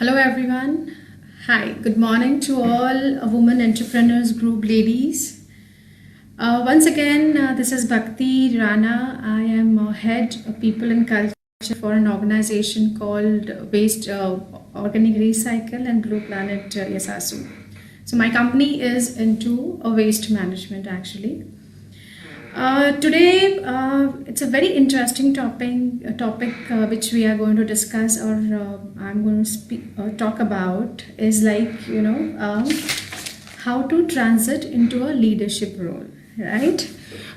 Hello everyone. Hi, good morning to all women entrepreneurs group ladies. Once again, this is Bhakti Rana. I am head of people and culture for an organization called Waste Organic Recycle and Blue Planet YASASU. So my company is into waste management actually. Today, it's a very interesting topic which we are going to discuss, or I'm going to talk about, is how to transit into a leadership role, right?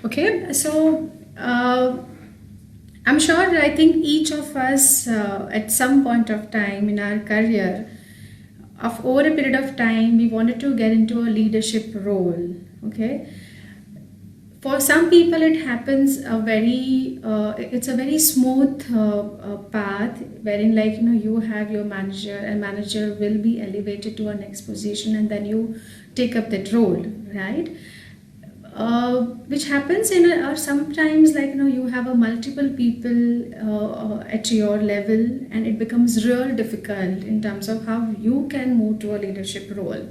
Okay, so I'm sure I think each of us at some point of time in our career, over a period of time, we wanted to get into a leadership role, okay? For some people, it happens it's a very smooth path wherein you have your manager, and manager will be elevated to a next position, and then you take up that role, right? Which happens or sometimes you have a multiple people at your level, and it becomes real difficult in terms of how you can move to a leadership role.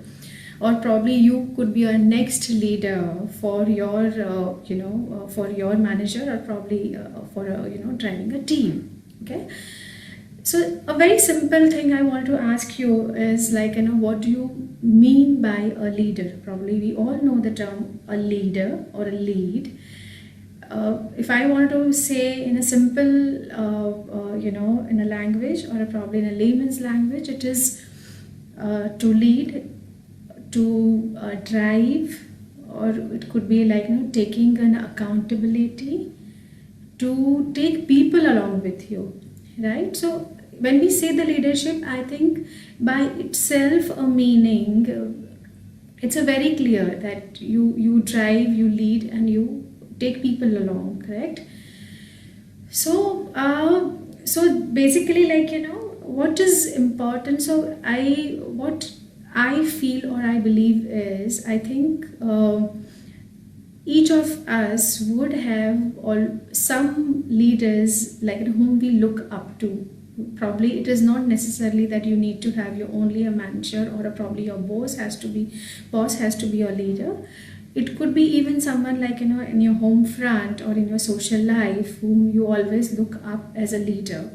Or probably you could be a next leader for your for your manager, or probably for driving a team. Okay, so a very simple thing I want to ask you is what do you mean by a leader? Probably we all know the term a leader or a lead. If I want to say in a simple in a language, or probably in a layman's language, it is to lead, to drive, or it could be taking an accountability, to take people along with you, right? So when we say the leadership, I think by itself a meaning, it's a very clear that you drive, you lead, and you take people along, correct? So so basically what is important, so what I feel or I believe is, I think each of us would have some leaders whom we look up to. Probably it is not necessarily that you need to have only a manager, or probably your boss has to be your leader. It could be even someone in your home front or in your social life whom you always look up as a leader.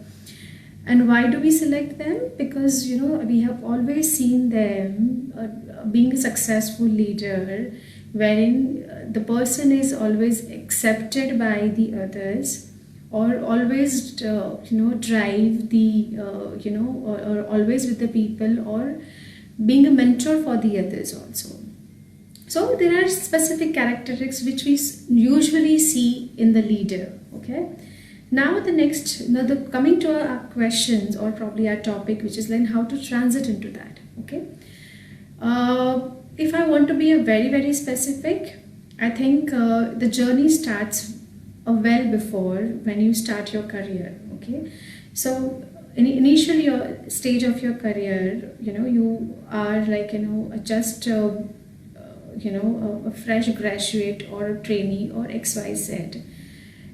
And why do we select them? Because we have always seen them being a successful leader, wherein the person is always accepted by the others, or always drive the or always with the people, or being a mentor for the others also. So there are specific characteristics which we usually see in the leader. Okay. Now coming to our questions, or probably our topic, which is how to transit into that. Okay, if I want to be very specific, I think the journey starts well before when you start your career. Okay, so in initial stage of your career, you are just a fresh graduate or a trainee or XYZ.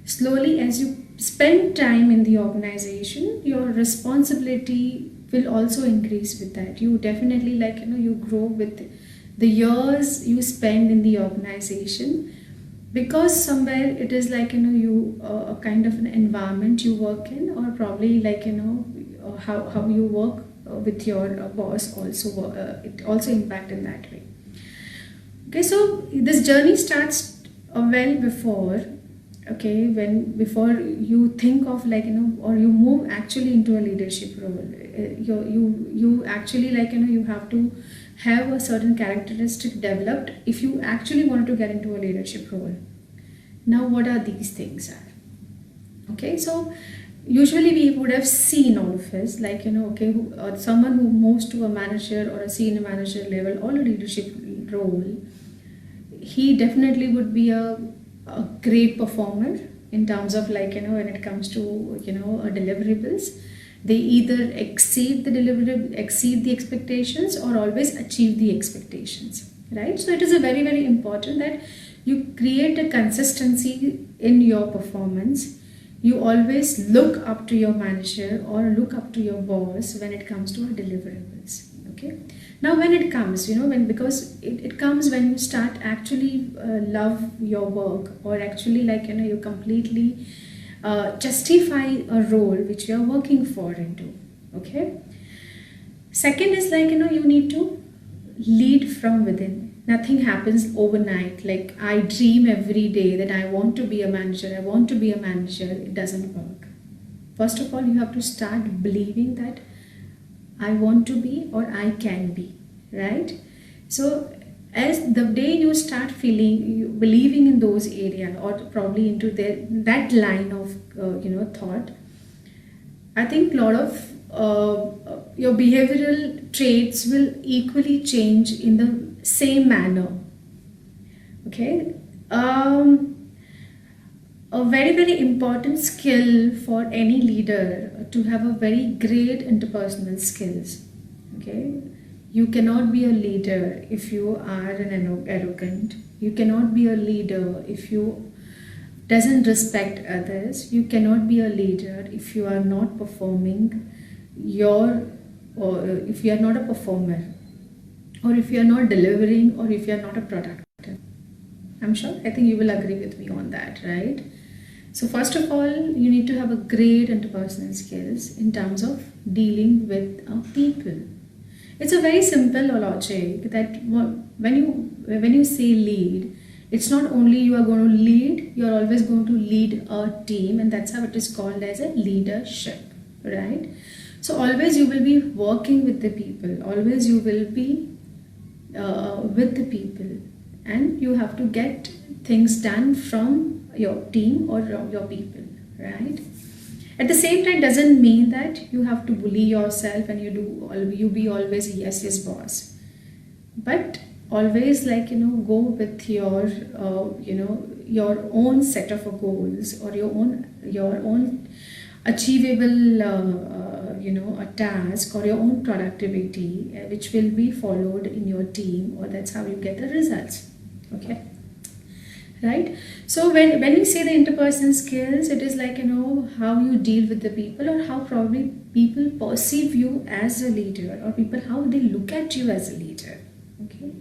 Slowly, as you spend time in the organization, your responsibility will also increase with that. You definitely you grow with the years you spend in the organization, because somewhere it is you a kind of an environment you work in, or probably how you work with your boss also, it also impact in that way. Okay, so this journey starts well before. Okay, before you think of or you move actually into a leadership role, you actually you have to have a certain characteristic developed if you actually want to get into a leadership role. Now what are these things are? Okay, so usually we would have seen all of us someone who moves to a manager or a senior manager level or a leadership role, he definitely would be a great performer in terms of when it comes to deliverables. They either exceed the expectations, or always achieve the expectations, right? So it is a very important that you create a consistency in your performance. you always look up to your manager or look up to your boss when it comes to our deliverables. Okay. Now when it comes, because it comes when you start actually love your work, or actually you completely justify a role which you are working for into. Okay. Second is you need to lead from within. Nothing happens overnight. Like I dream every day that I want to be a manager, I want to be a manager. It doesn't work. First of all, you have to start believing that I want to be or I can be, right? So as the day you start believing in those areas, or probably into that line of thought, I think a lot of your behavioral traits will equally change in the same manner. Okay. A very, very important skill for any leader to have a very great interpersonal skills. Okay. You cannot be a leader if you are an arrogant. You cannot be a leader if you doesn't respect others. You cannot be a leader if you are not performing or if you are not a performer, or if you are not delivering, or if you are not a productive. I think you will agree with me on that, right? So first of all, you need to have a great interpersonal skills in terms of dealing with people. It's a very simple logic that when you say lead, it's not only you are going to lead, you are always going to lead a team, and that's how it is called as a leadership, right? So always you will be working with the people, always you will be with the people, and you have to get things done from your team or your people, right? At the same time, doesn't mean that you have to bully yourself and you be always a yes boss, but always go with your your own set of goals, or your own achievable a task, or your own productivity which will be followed in your team, or that's how you get the results. Okay, right? So when we say the interpersonal skills, it is how you deal with the people, or how probably people perceive you as a leader, or people how they look at you as a leader. Okay,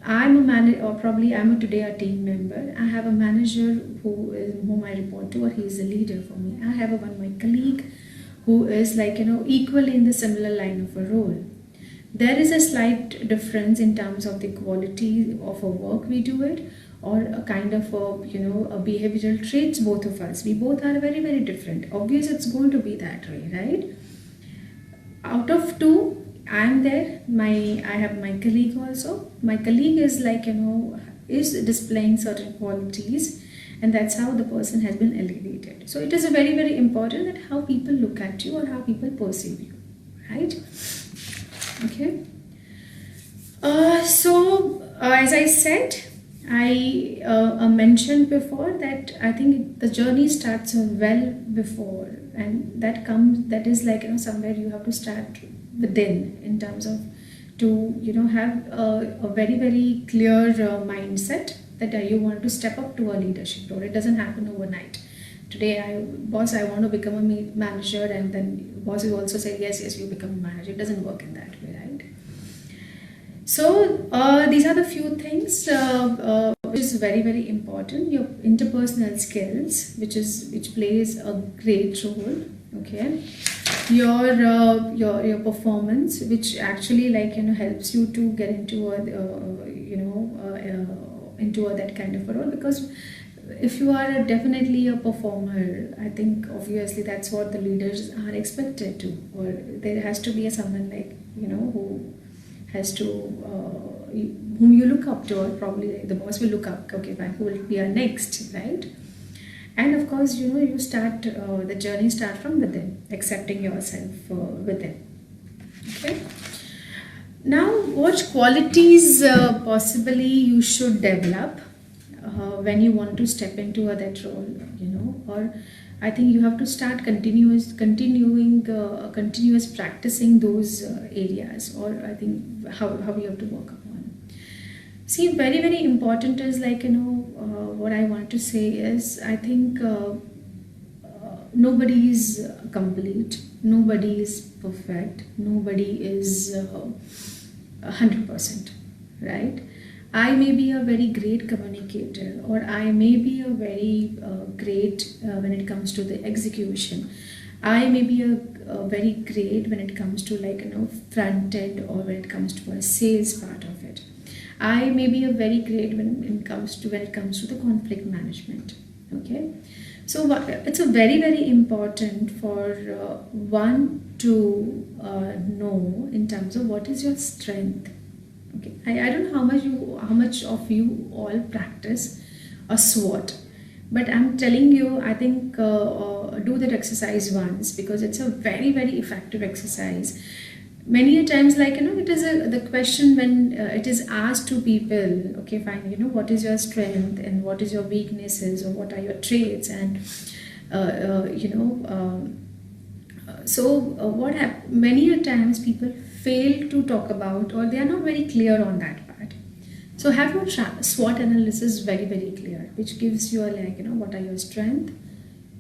I'm a manager, or probably I'm today a team member. I have a manager whom I report to, or he is a leader for me. I have my colleague who is equally in the similar line of a role. There is a slight difference in terms of the quality of a work we do it, or a kind of a behavioral traits. Both of us, we both are very, very different. Obviously, it's going to be that way, right? Out of two, I'm there. I have my colleague also. My colleague is is displaying certain qualities, and that's how the person has been elevated. So it is a very, very important that how people look at you, or how people perceive you, right? Okay. As I said, I mentioned before that I think the journey starts well before, and that is somewhere you have to start within, in terms of to have a very, very clear mindset that you want to step up to a leadership role. It doesn't happen overnight. Today I want to become a manager, and then boss will also say yes, you become a manager. It doesn't work in that way, right? So these are the few things which is very, very important. Your interpersonal skills, which plays a great role. Okay, your performance, which actually helps you to get into that kind of a role, because if you are definitely a performer, I think obviously that's what the leaders are expected to, or there has to be someone who has to whom you look up to, or probably the boss will look up, okay, fine, who will be our next, right? And of course, you start the journey start from within, accepting yourself within. Okay. Now, what qualities possibly you should develop when you want to step into that role, or I think you have to start continuous practicing those areas, or I think how you have to work upon. See, very, very important is what I want to say is, I think nobody is complete, nobody is perfect, nobody is 100%, right? I may be a very great communicator, or I may be a very great when it comes to the execution. I may be a very great when it comes to front end, or when it comes to a sales part of it. I may be a very great when it comes to the conflict management. Okay, so it's a very important for one to know in terms of what is your strength. Okay, I don't know how much of you all practice a SWOT, but I'm telling you, I think do that exercise once, because it's a very effective exercise. Many a times, it is the question when it is asked to people, okay, fine, what is your strength and what is your weaknesses, or what are your traits, and many a times people fail to talk about, or they are not very clear on that part. So have your SWOT analysis very clear, which gives you what are your strengths,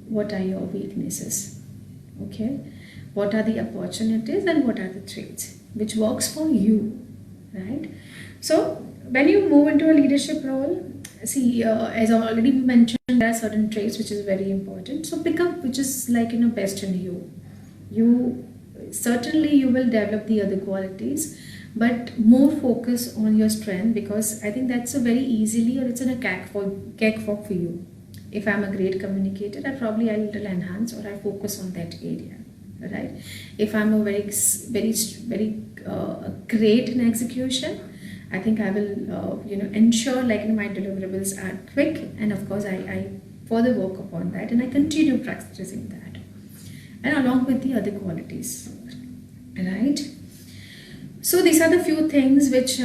what are your weaknesses, okay, what are the opportunities, and what are the traits which works for you, right? So when you move into a leadership role, see, as I already mentioned, there are certain traits which is very important. So pick up which is best in you. You certainly you will develop the other qualities, but more focus on your strength, because I think that's a very easily, or it's in a cakewalk for you. If I'm a great communicator, I'll enhance, or I focus on that area, right? If I'm a very great in execution, I think I will ensure my deliverables are quick, and of course I further work upon that, and I continue practicing that, and along with the other qualities, right? So these are the few things which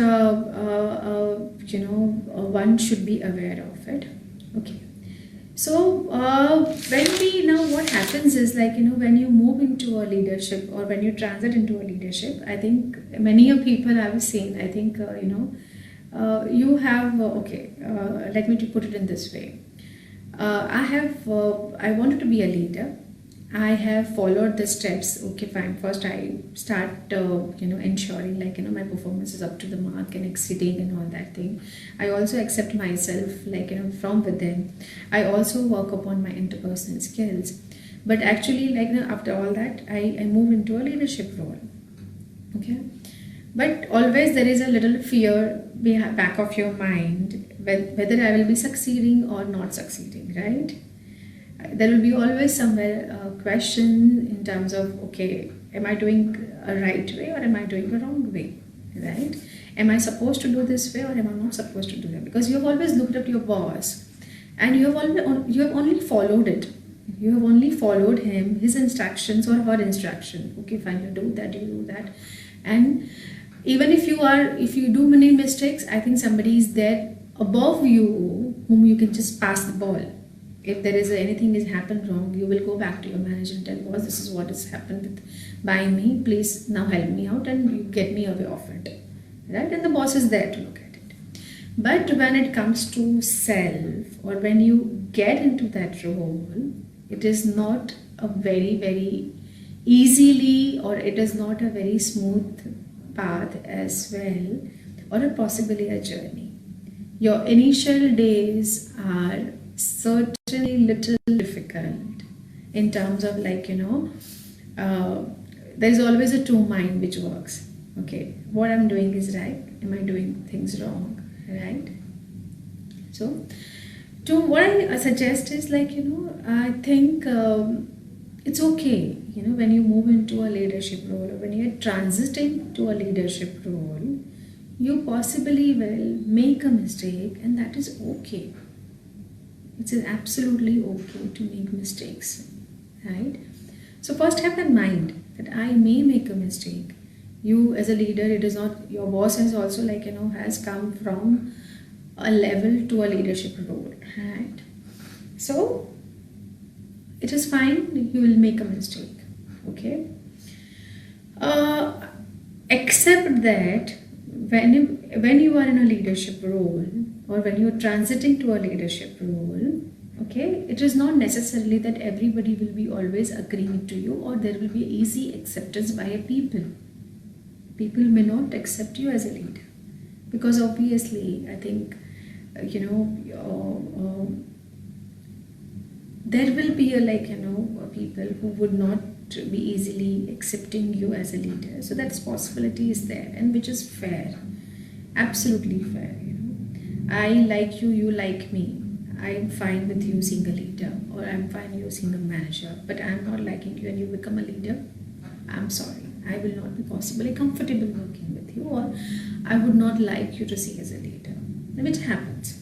one should be aware of it. Okay. So what happens is when you move into a leadership, or when you transit into a leadership, I think many of people I have seen, I think you have let me put it in this way. I wanted to be a leader. I have followed the steps. Okay, fine. First, I start, ensuring my performance is up to the mark and exceeding and all that thing. I also accept myself, from within. I also work upon my interpersonal skills. But actually, after all that, I move into a leadership role. Okay, but always there is a little fear back of your mind whether I will be succeeding or not succeeding, right? There will be always somewhere a question in terms of, okay, am I doing a right way, or am I doing a wrong way, right? Am I supposed to do this way, or am I not supposed to do that? Because you have always looked up to your boss, and you have only followed it. You have only followed his instructions or her instruction. Okay, fine, you do that. And even if you do many mistakes, I think somebody is there above you whom you can just pass the ball. If there is anything has happened wrong, you will go back to your manager and tell, boss, this is what has happened by me. Please now help me out and you get me away of it, right? And the boss is there to look at it. But when it comes to self, or when you get into that role, it is not a very easily, or it is not a very smooth path as well, or possibly a journey. Your initial days are certainly little difficult in terms of there's always a two mind which works. Okay, what I'm doing is right, am I doing things wrong, right? So what I suggest is I think it's okay when you move into a leadership role, or when you're transiting to a leadership role, you possibly will make a mistake, and that is okay. It's absolutely okay to make mistakes, right? So first have in mind that I may make a mistake. You as a leader, it is not, your boss has also has come from a level to a leadership role, right? So it is fine, you will make a mistake, okay? Except that when you are in a leadership role, or when you're transiting to a leadership role, Okay, it is not necessarily that everybody will be always agreeing to you, or there will be easy acceptance by a people. People may not accept you as a leader, because obviously I think there will be people who would not be easily accepting you as a leader. So that possibility is there, and which is fair, absolutely fair. I like you, you like me. I'm fine with you seeing a leader, or I'm fine you seeing a manager, but I'm not liking you and you become a leader. I'm sorry, I will not be possibly comfortable working with you, or I would not like you to see as a leader, which happens.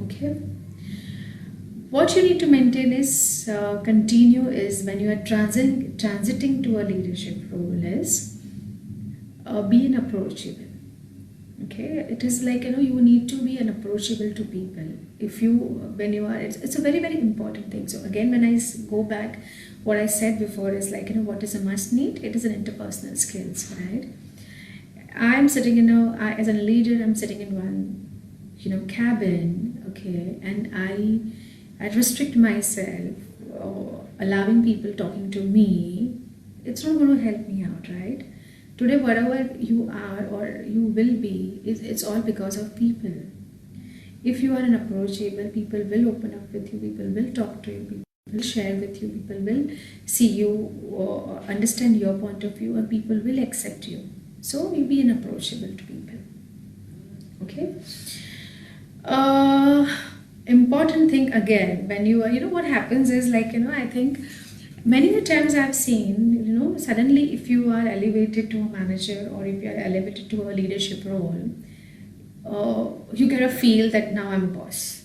Okay. What you need to maintain is continue is when you are transiting to a leadership role is being approachable. Okay, it is like you need to be approachable to people. If you when you are it's a very very important thing. So again, when I go back, what I said before is like what is a must need? It is an interpersonal skills, right? I'm sitting as a leader, I'm sitting in one cabin, okay, and I restrict myself, allowing people talking to me. It's not going to help me out, right? Today, whatever you are or you will be, it's all because of people. If you are an approachable, people will open up with you, people will talk to you, people will share with you, people will see you or understand your point of view, and people will accept you. So you be an approachable to people. Okay. Important thing again, when you are, what happens is I think many times I've seen, suddenly if you are elevated to a manager, or if you are elevated to a leadership role, you get a feel that now I'm a boss.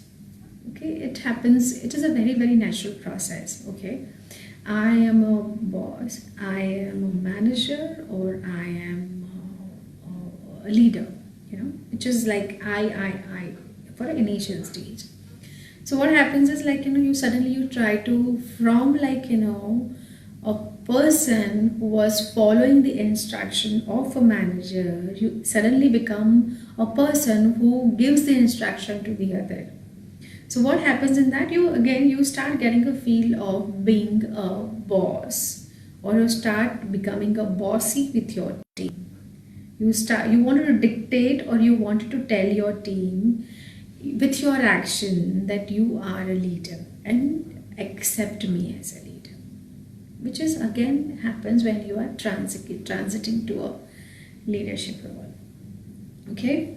Okay, it happens. It is a very, very natural process. Okay, I am a boss, I am a manager, or I am a leader, which is like I for an initial stage. So what happens is you suddenly try to, from a person who was following the instruction of a manager, you suddenly become a person who gives the instruction to the other. So what happens in that, you start getting a feel of being a boss, or you start becoming a bossy with your team. You wanted to dictate, or you wanted to tell your team with your action that you are a leader and accept me as a leader, which is again happens when you are transiting to a leadership role. Okay.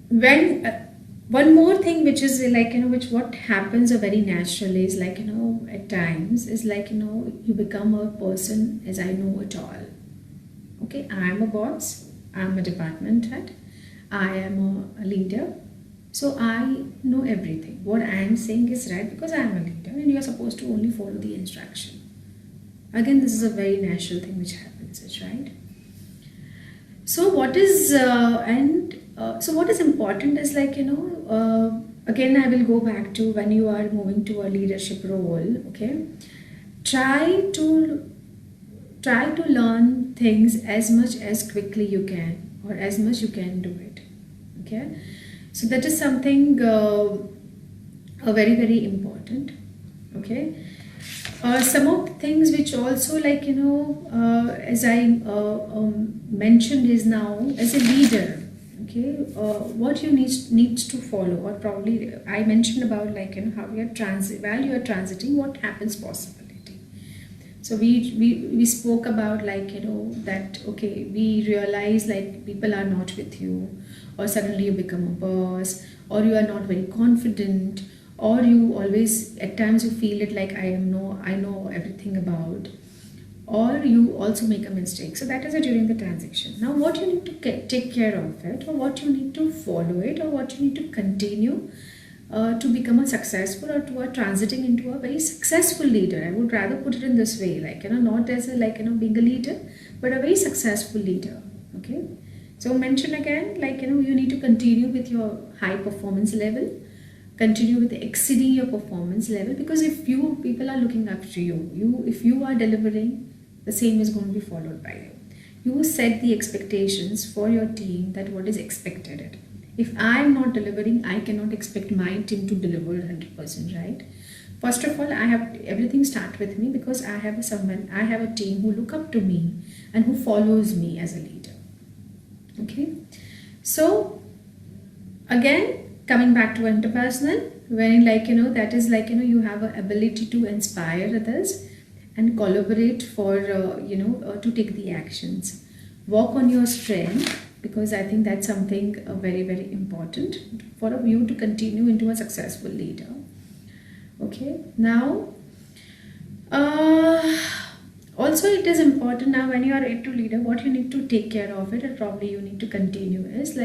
When one more thing which is which what happens very naturally is at times is you become a person as I know it all. Okay, I am a boss, I am a department head, I am a leader, so I know everything. What I am saying is right because I am a leader, and you are supposed to only follow the instruction. Again, this is a very natural thing which happens, right? So what is what is important is again I will go back to when you are moving to a leadership role. Okay, try to learn things as much as quickly you can, or as much you can do it. Okay, so that is something very very important. Okay, some of the things which also as I mentioned is now as a leader. Okay, what you needs to follow, or probably I mentioned about how you are while you are transiting, what happens possibility. So we spoke about that okay, we realize people are not with you, or suddenly you become a boss, or you are not very confident, or you always at times you feel it I know everything about, or you also make a mistake. So that is during the transition. Now what you need to take care of it, or what you need to follow it, or what you need to continue to become a successful, or to a transiting into a very successful leader. I would rather put it in this way, not as a being a leader, but a very successful leader. Okay, so mention again you need to continue with your high performance level, continue with exceeding your performance level, because if people are looking up to you, if you are delivering, the same is going to be followed by you. You set the expectations for your team, that what is expected. If I am not delivering, I cannot expect my team to deliver 100%, right? First of all, I have everything start with me, because I have a team who look up to me and who follows me as a leader. Okay, so again, coming back to interpersonal, when that is you have an ability to inspire others and collaborate for to take the actions. Work on your strength, because I think that's something very, very important for you to continue into a successful leader. Okay, now also it is important now when you are into leader, what you need to take care of it, and probably you need to continue is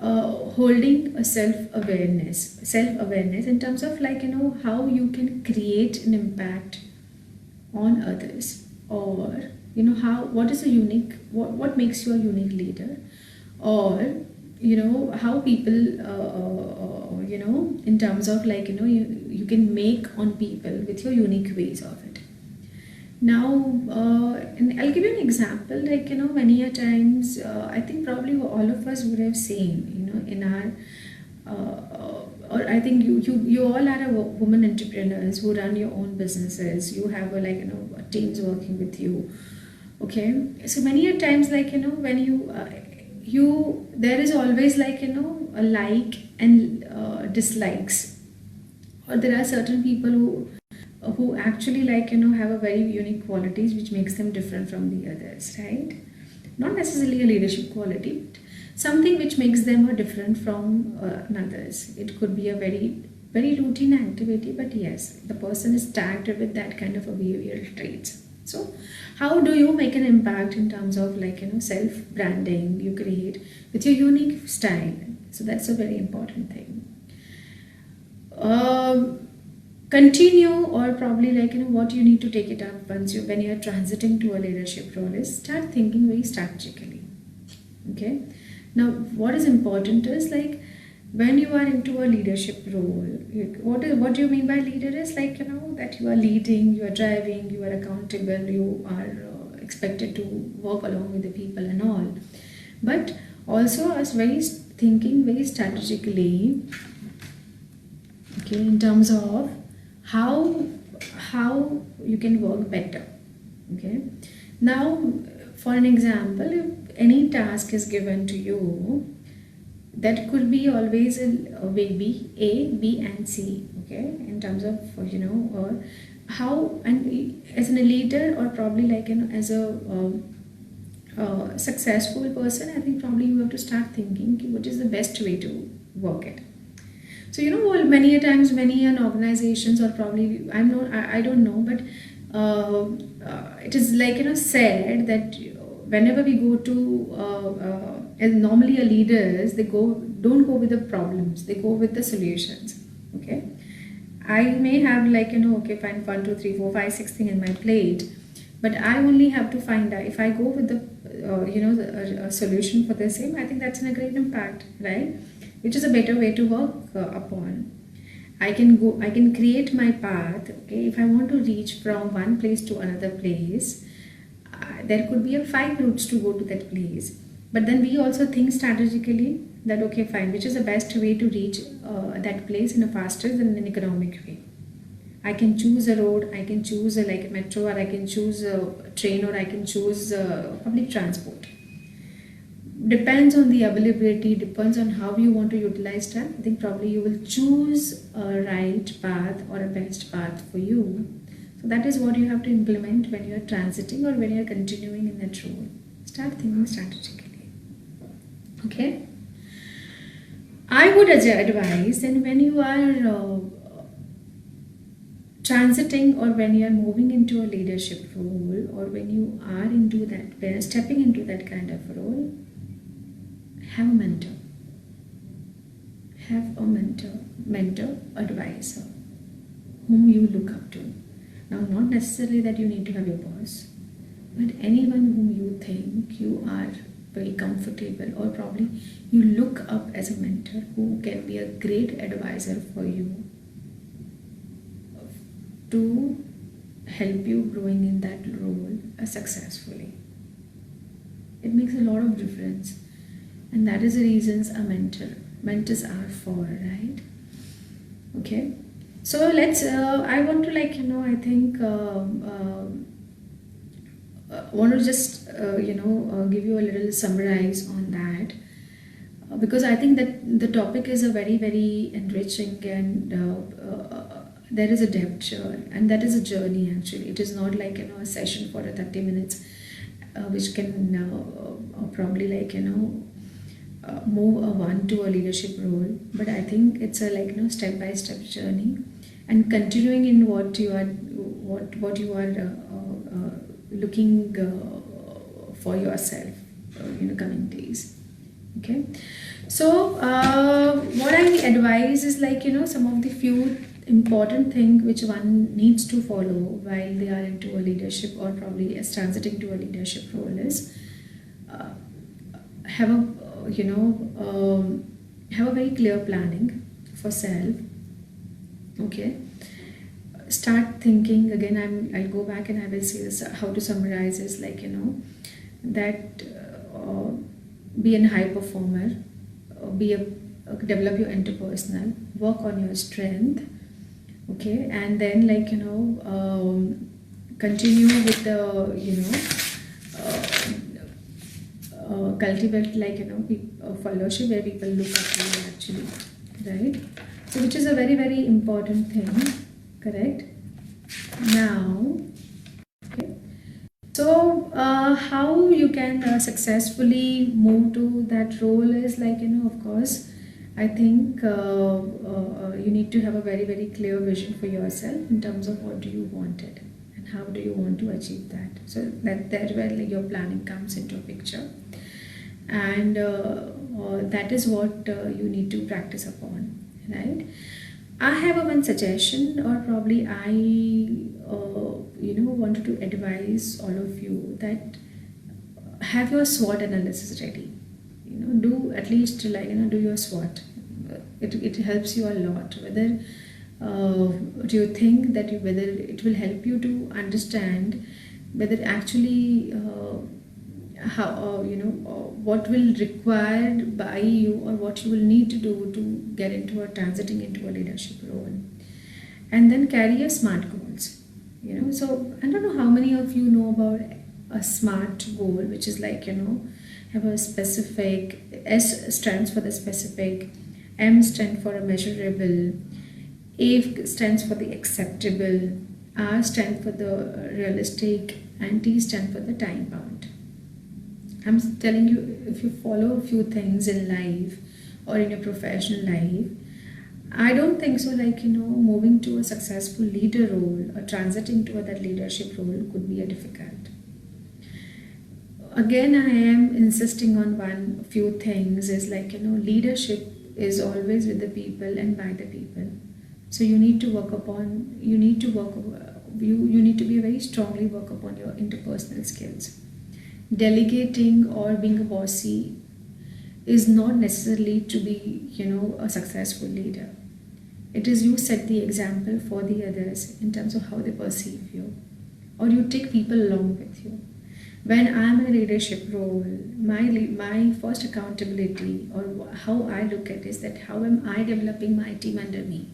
holding a self-awareness in terms of how you can create an impact on others, or what is a unique, what makes you a unique leader, or how people in terms of you can make on people with your unique ways of it. Now and I'll give you an example, many a times I think probably all of us would have seen in our or I think you all are women entrepreneurs who run your own businesses. You have teams working with you. Okay, so many a times when you there is always a like and dislikes, or there are certain people who actually have a very unique qualities which makes them different from the others, right? Not necessarily a leadership quality, but something which makes them different from others. It could be a very, very routine activity, but yes, the person is tagged with that kind of a behavioral traits. So how do you make an impact in terms of self branding you create with your unique style? So that's a very important thing. Continue, or probably what you need to take it up when you're transiting to a leadership role is start thinking very strategically. Okay, now what is important is when you are into a leadership role, what do you mean by leader is that you are leading, you are driving, you are accountable, you are expected to work along with the people and all, but also as thinking very strategically, okay, in terms of how you can work better. Okay, now for an example, if any task is given to you, that could be always a way B, and C. Okay, in terms of how, and as a leader, or probably as a successful person, I think probably you have to start thinking what is the best way to work it. So many a times, many an organizations, or probably I don't know, but it is said that whenever we go to and normally leaders, they don't go with the problems, they go with the solutions. Okay, I may have okay, fine, 1, 2, 3, 4, 5, 6 things in my plate, but I only have to find out if I go with the a solution for the same. I think that's a great impact, right? Which is a better way to work upon. I can create my path. Okay, if I want to reach from one place to another place, there could be 5 routes to go to that place. But then we also think strategically that okay, fine, which is the best way to reach that place in a faster and an economic way. I can choose a road, I can choose a metro, or I can choose a train, or I can choose public transport. Depends on the availability, depends on how you want to utilize time. I think probably you will choose a right path or a best path for you. So that is what you have to implement when you are transiting or when you are continuing in that role. Start thinking strategically. Okay. I would advise that when you are transiting, or when you are moving into a leadership role, or when you are into that, when stepping into that kind of role, have a mentor. Have a mentor, advisor, whom you look up to. Now, not necessarily that you need to have your boss, but anyone whom you think you are very comfortable, or probably you look up as a mentor, who can be a great advisor for you to help you growing in that role successfully. It makes a lot of difference. And that is the reasons a mentors are for, right? Okay. So let's, I want to I think, want to just, give you a little summarize on that. Because I think that the topic is a very, very enriching, and there is a depth, and that is a journey actually. It is not like a session for a 30 minutes, which can probably move one to a leadership role. But I think it's a step by step journey, and continuing in what you are looking for yourself in the coming days. Okay, so what I advise is some of the few important things which one needs to follow while they are into a leadership, or probably as transiting to a leadership role, is have a have a very clear planning for self. Okay, start thinking again. I'll go back and I will say this, how to summarize is that be a high performer, develop your interpersonal, work on your strength. Okay, and then continue with the cultivate fellowship where people look up to you actually, right? So which is a very, very important thing, correct? Now, okay, so how you can successfully move to that role is of course, I think you need to have a very, very clear vision for yourself in terms of what do you want it and how do you want to achieve that. So that's where your planning comes into a picture, and that is what you need to practice upon, right? I have one suggestion, or probably I wanted to advise all of you that have your SWOT analysis ready. Do at least do your SWOT. It helps you a lot. Whether do you think that whether it will help you to understand whether actually how what will required by you, or what you will need to do to get into a transiting into a leadership role, and then carry your SMART goals. So I don't know how many of you know about a SMART goal, which is have a specific. S stands for the specific, M stands for a measurable, A stands for the acceptable, R stands for the realistic, and T stands for the time bound. I'm telling you, if you follow a few things in life or in your professional life, I don't think so moving to a successful leader role or transiting to that leadership role could be a difficult. Again, I am insisting on few things is leadership is always with the people and by the people. So you need to you need to be very strongly work upon your interpersonal skills. Delegating or being a bossy is not necessarily to be a successful leader. It is you set the example for the others in terms of how they perceive you, or you take people along with you. When I'm in a leadership role, my first accountability, or how I look at it, is that how am I developing my team under me,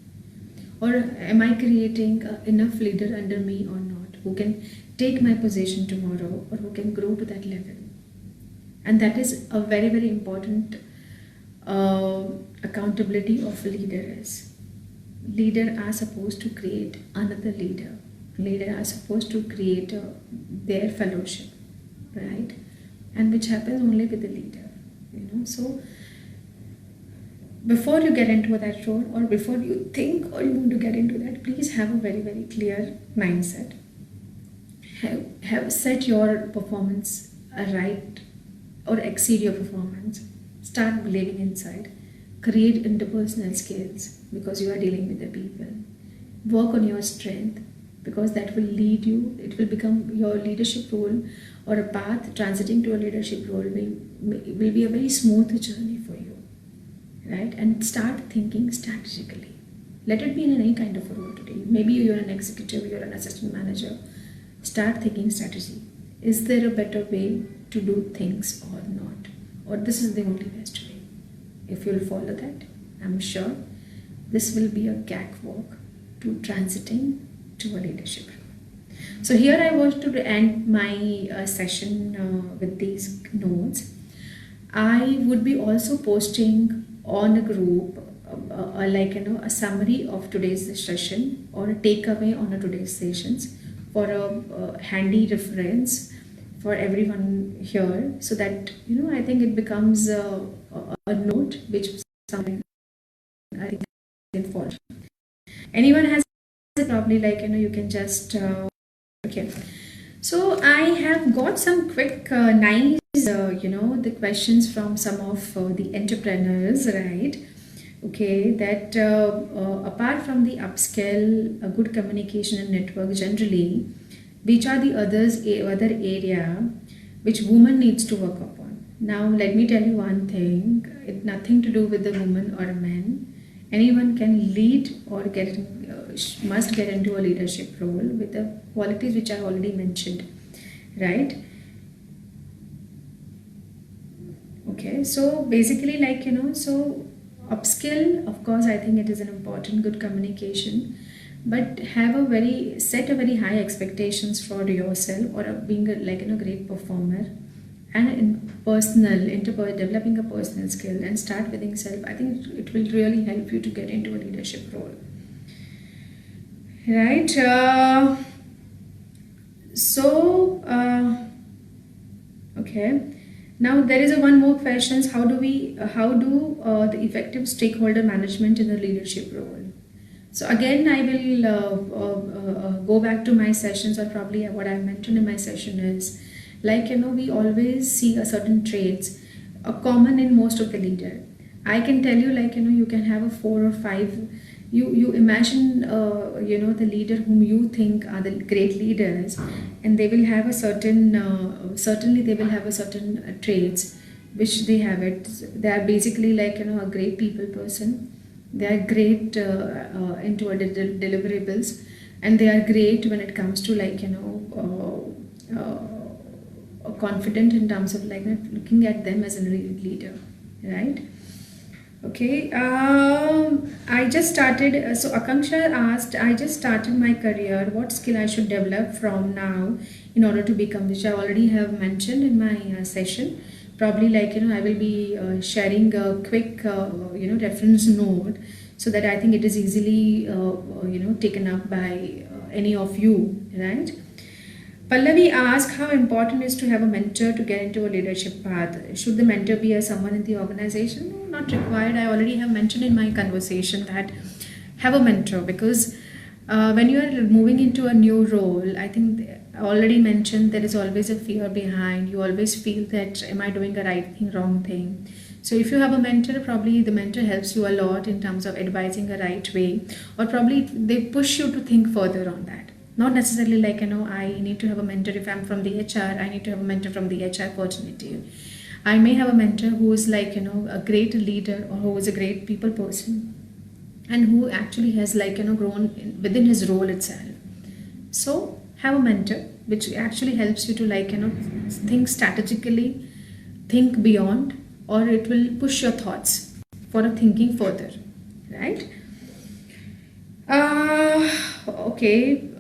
or am I creating enough leader under me or not, who can take my position tomorrow, or who can grow to that level. And that is a very, very important accountability of a leader is. Leader are supposed to create another leader. Leader are supposed to create their fellowship, right? And which happens only with the leader, So before you get into that role, or before you think or you want to get into that, please have a very, very clear mindset. Have set your performance right or exceed your performance. Start believing inside. Create interpersonal skills because you are dealing with the people. Work on your strength because that will lead you. It will become your leadership role, or a path transiting to a leadership role will be a very smooth journey for you, right? And start thinking strategically. Let it be in any kind of a role today. Maybe you're an executive, you're an assistant manager. Start thinking strategy. Is there a better way to do things or not? or this is the only best way. If you'll follow that, I'm sure this will be a cakewalk to transiting to a leadership role. So here I want to end my session with these notes. I would be also posting on a group a summary of today's session or a takeaway on today's sessions for a handy reference for everyone here, so that I think it becomes a note which something I think can follow. Anyone has it, probably you can just okay. So I have got some quick nice the questions from some of the entrepreneurs, right? Okay, that apart from the upskill, a good communication and network generally, which are the other area which woman needs to work upon? Now let me tell you one thing, it's nothing to do with the woman or a man. Anyone can lead or must get into a leadership role with the qualities which I already mentioned, right? Okay, so basically so upskill, of course, I think it is an important good communication, but set a very high expectations for yourself, or being a great performer, and developing a personal skill and start within self. I think it will really help you to get into a leadership role, right? Okay. Now there is one more questions. How do the effective stakeholder management in the leadership role? So again, I will go back to my sessions, or probably what I mentioned in my session is we always see a certain traits common in most of the leader. I can tell you you can have a 4 or 5. You imagine the leader whom you think are the great leaders, and they will have a certain certainly they will have a certain traits which they have it. They are basically a great people person. They are great into deliverables, and they are great when it comes to confident in terms of looking at them as a leader, right? Okay, I just started, so Akanksha asked, I just started my career, what skill I should develop from now in order to become, which I already have mentioned in my session. Probably I will be sharing a quick reference note, so that I think it is easily taken up by any of you, right? Pallavi asked, how important is to have a mentor to get into a leadership path? Should the mentor be someone in the organization? No, not required. I already have mentioned in my conversation that have a mentor, because when you are moving into a new role, I think I already mentioned there is always a fear behind. You always feel that, am I doing the right thing, wrong thing? So if you have a mentor, probably the mentor helps you a lot in terms of advising the right way, or probably they push you to think further on that. Not necessarily I need to have a mentor. If I'm from the HR, I need to have a mentor from the HR opportunity. I may have a mentor who is a great leader, or who is a great people person, and who actually has grown within his role itself. So have a mentor which actually helps you to think strategically, think beyond, or it will push your thoughts for a thinking further, right? Okay.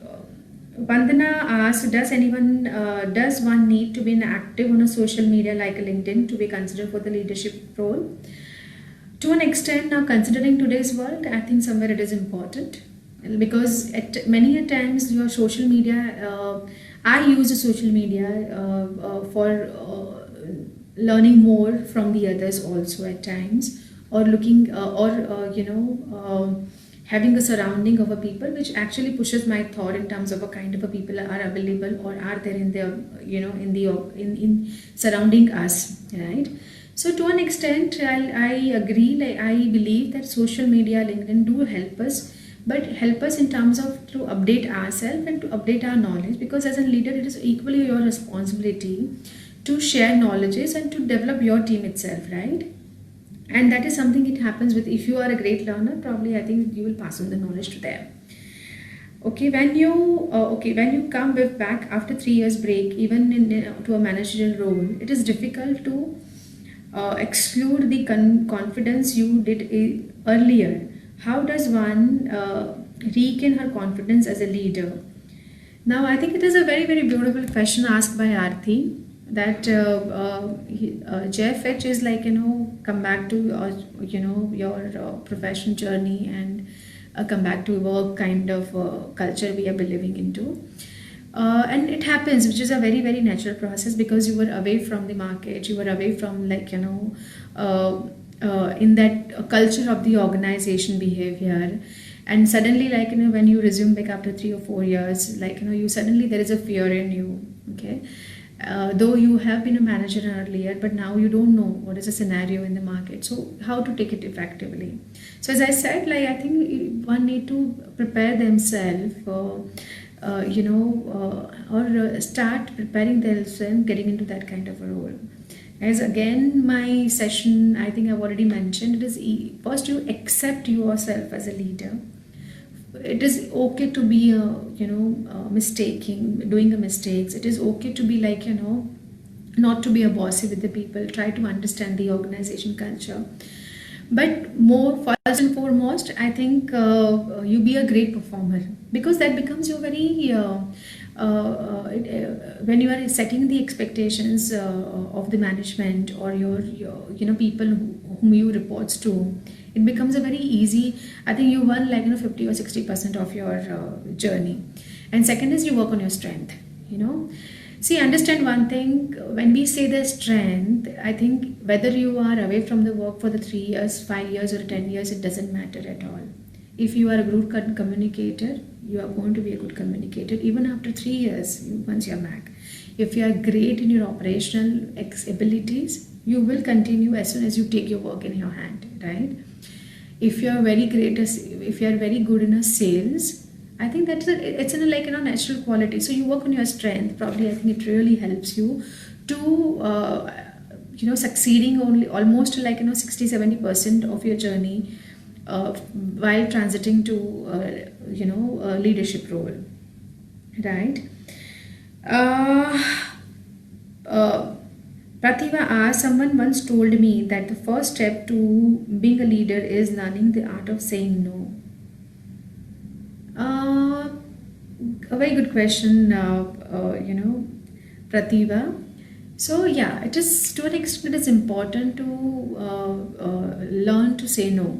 Vandana asked, does one need to be active on a social media like a LinkedIn to be considered for the leadership role? To an extent, now considering today's world, I think somewhere it is important, because at many a times your social media, I use the social media for learning more from the others also at times, or looking having a surrounding of a people which actually pushes my thought in terms of a kind of a people are available or are there in their in surrounding us, right? So to an extent, I agree. I believe that social media, LinkedIn, do help us, but help us in terms of to update ourselves and to update our knowledge, because as a leader, it is equally your responsibility to share knowledges and to develop your team itself, right? And that is something it happens with, if you are a great learner, probably I think you will pass on the knowledge to them. Okay, when you come back after 3 years break, even to a managerial role, it is difficult to exclude the confidence you did earlier, how does one regain her confidence as a leader? Now, I think it is a very, very beautiful question asked by Aarti, that JFH is like, come back to, your professional journey and come back to work kind of culture we are believing into. And it happens, which is a very, very natural process, because you were away from the market, you were away from in that culture of the organization behavior. And suddenly, when you resume back after 3 or 4 years, you suddenly there is a fear in you, okay? Though you have been a manager earlier, but now you don't know what is the scenario in the market. So how to take it effectively? So as I said, I think one need to prepare themselves for, or start preparing themselves, getting into that kind of a role. As again, my session, I think I've already mentioned, it is first you accept yourself as a leader. It is okay to be doing a mistakes. It is okay to be not to be a bossy with the people. Try to understand the organization culture. But more first and foremost, I think you be a great performer, because that becomes your very when you are setting the expectations of the management or your people whom you reports to, it becomes a very easy. I think you won 50 or 60% of your journey. And second is you work on your strength. See, understand one thing, when we say the strength, I think whether you are away from the work for the 3 years, 5 years or 10 years, it doesn't matter at all. If you are a good communicator, you are going to be a good communicator even after 3 years once you're back. If you are great in your operational abilities, you will continue as soon as you take your work in your hand, right? If you are very great, if you are very good in a sales, I think it's in a natural quality. So you work on your strength. Probably, I think it really helps you to succeeding only almost 60-70% of your journey while transiting to a leadership role, right? Pratibha asks, someone once told me that the first step to being a leader is learning the art of saying no. A very good question, Pratibha. So yeah, it is to an extent it is important to learn to say no.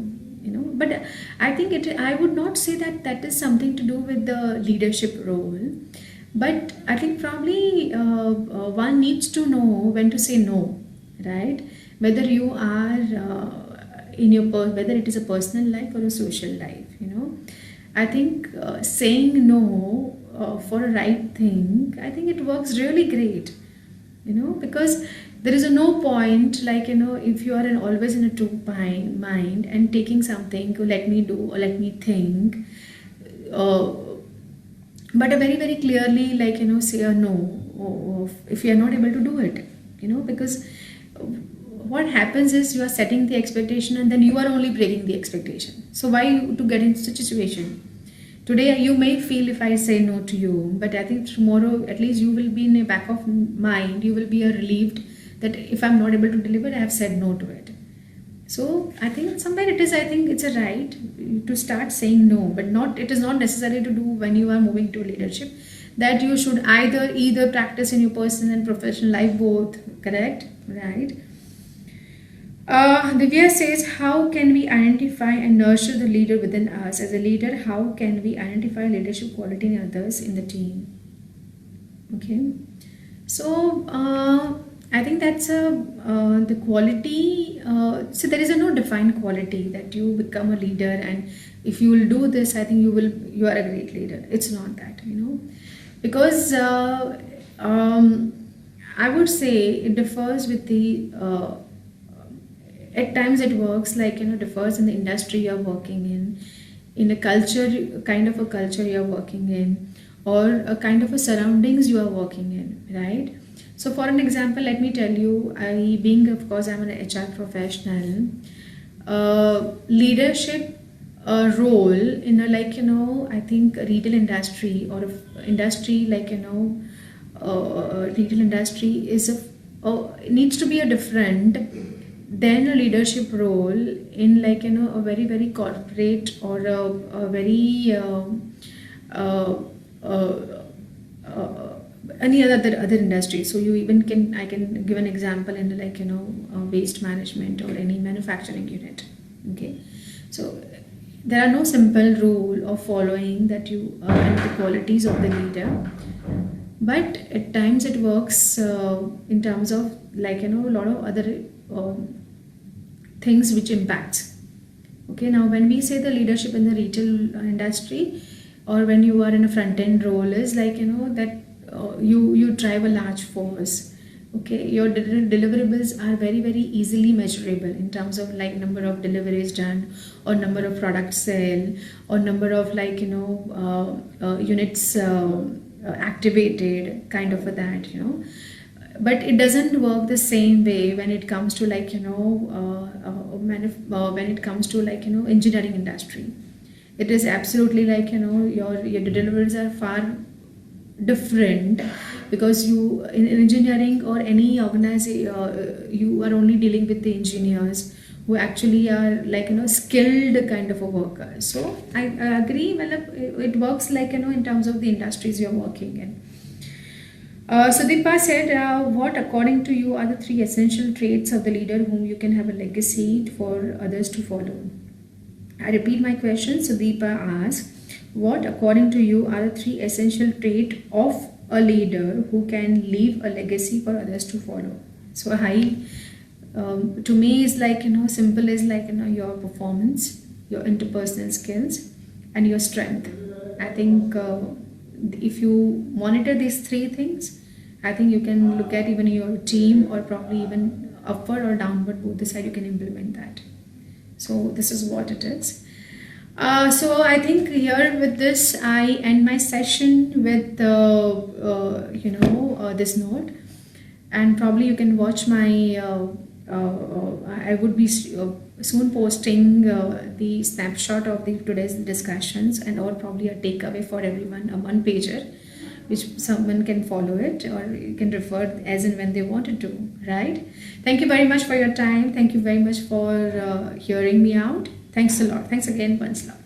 But I think I would not say that is something to do with the leadership role. But I think probably one needs to know when to say no, right? Whether you are whether it is a personal life or a social life, I think saying no for a right thing, I think it works really great, because there is no point if you are always in a two mind and taking something, let me do or let me think, but very, very clearly say a no if you are not able to do it, because what happens is you are setting the expectation and then you are only breaking the expectation. So why to get into such a situation? Today you may feel if I say no to you, but I think tomorrow at least you will be in the back of mind, you will be relieved that if I'm not able to deliver, I have said no to it. So I think somewhere I think it's a right to start saying no, but it is not necessary to do when you are moving to leadership, that you should either practice in your personal and professional life both, correct? Right? Divya says, how can we identify and nurture the leader within us? As a leader, how can we identify leadership quality in others in the team? Okay. So, I think that's the quality. So there is no defined quality that you become a leader, and if you will do this, I think you are a great leader. It's not that, because I would say it differs with the at times it works differs in the industry you're working in a culture, kind of a culture you're working in, or a kind of a surroundings you are working in, right? So for an example, let me tell you, of course I'm an HR professional, leadership role in a I think retail industry or industry retail industry is needs to be a different then a leadership role in like a very very corporate or a very uh, uh, uh, any other industry. So you even can, I can give an example in like waste management or any manufacturing unit. Okay, so there are no simple rule of following that you and the qualities of the leader, but at times it works in terms of like a lot of other things which impacts. Okay, now when we say the leadership in the retail industry, or when you are in a front end role, is like that you drive a large force. Okay, your deliverables are very very easily measurable in terms of like number of deliveries done, or number of products sale, or number of like units activated, kind of a that but it doesn't work the same way when it comes to like when it comes to like engineering industry. It is absolutely like your deliverables are far different, because you in engineering or any organization, you are only dealing with the engineers who actually are like skilled kind of a worker. So I agree, well, it works like in terms of the industries you're working in. So Deepa said, what according to you are the 3 essential traits of the leader whom you can have a legacy for others to follow? I repeat my question. So Deepa asked, what according to you are the 3 essential traits of a leader who can leave a legacy for others to follow? So to me is like simple is like your performance, your interpersonal skills, and your strength. I think if you monitor these 3 things, I think you can look at even your team, or probably even upward or downward, both the side you can implement that. So this is what it is. So I think here with this I end my session with this note, and probably you can watch my I would be soon posting the snapshot of the today's discussions, and or probably a takeaway for everyone, a 1-pager which someone can follow it, or you can refer as and when they wanted to, right? Thank you very much for your time. Thank you very much for hearing me out. Thanks a lot. Thanks again. Once love.